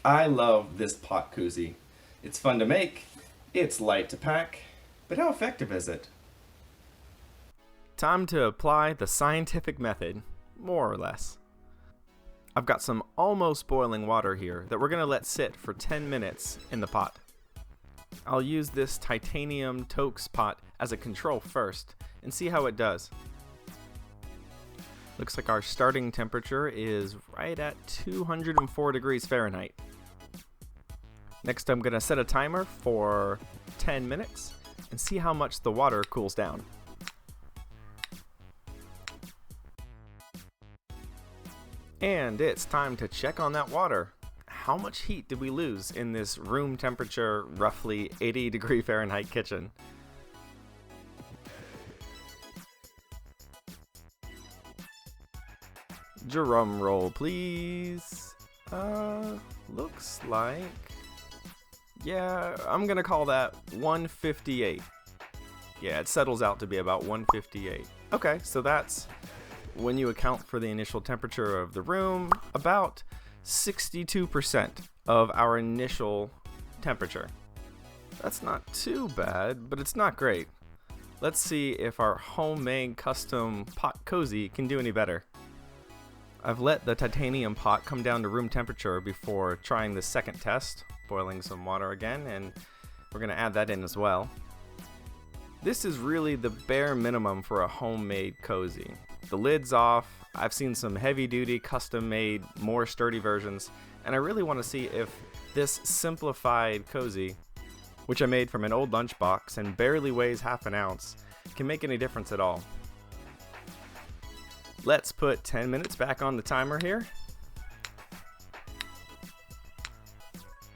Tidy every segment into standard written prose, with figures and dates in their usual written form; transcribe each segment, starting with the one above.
I love this pot koozie. It's fun to make, it's light to pack, but how effective is it? Time to apply the scientific method, more or less. I've got some almost boiling water here that we're going to let sit for 10 minutes in the pot. I'll use this titanium Toaks pot as a control first and see how it does. Looks like our starting temperature is right at 204 degrees Fahrenheit. Next, I'm going to set a timer for 10 minutes and see how much the water cools down. And it's time to check on that water. How much heat did we lose in this room temperature, roughly 80 degree Fahrenheit kitchen? Drum roll, please. Looks like... yeah, I'm gonna call that 158. Yeah, it settles out to be about 158. Okay, so that's, when you account for the initial temperature of the room, about 62% of our initial temperature. That's not too bad, but it's not great. Let's see if our homemade custom pot cozy can do any better. I've let the titanium pot come down to room temperature before trying the second test, boiling some water again, and we're going to add that in as well. This is really the bare minimum for a homemade cozy. The lid's off, I've seen some heavy-duty, custom-made, more sturdy versions, and I really want to see if this simplified cozy, which I made from an old lunchbox and barely weighs half an ounce, can make any difference at all. Let's put 10 minutes back on the timer here.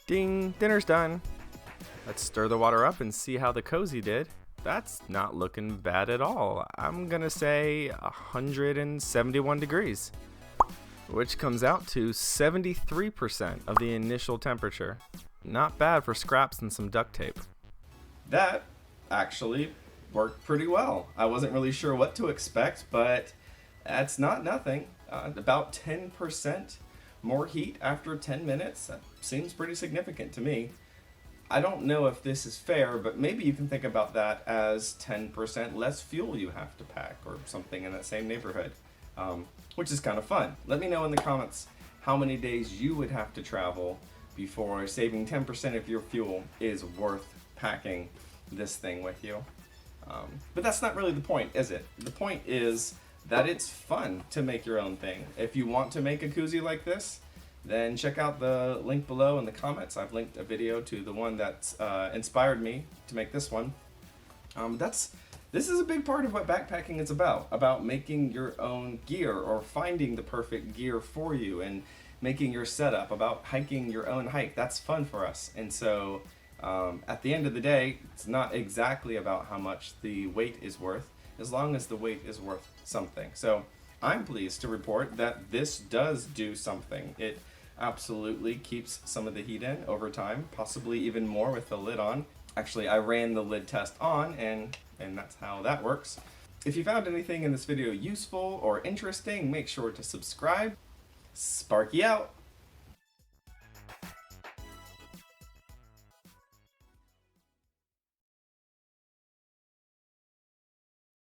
Ding, dinner's done. Let's stir the water up and see how the cozy did. That's not looking bad at all. I'm gonna say 171 degrees, which comes out to 73% of the initial temperature. Not bad for scraps and some duct tape. That actually worked pretty well. I wasn't really sure what to expect, but that's not nothing. About 10% more heat after 10 minutes. That seems pretty significant to me. I don't know if this is fair, but maybe you can think about that as 10% less fuel you have to pack or something in that same neighborhood, which is kind of fun. Let me know in the comments how many days you would have to travel before saving 10% of your fuel is worth packing this thing with you. But that's not really the point, is it? The point is that it's fun to make your own thing. If you want to make a koozie like this, then check out the link below in the comments. I've linked a video to the one that inspired me to make this one. This is a big part of what backpacking is about making your own gear or finding the perfect gear for you and making your setup, about hiking your own hike. That's fun for us. And so at the end of the day, it's not exactly about how much the weight is worth, as long as the weight is worth something. So I'm pleased to report that this does do something. It absolutely keeps some of the heat in over time, possibly even more with the lid on. Actually, I ran the lid test on, and that's how that works. If you found anything in this video useful or interesting, make sure to subscribe. Sparky out!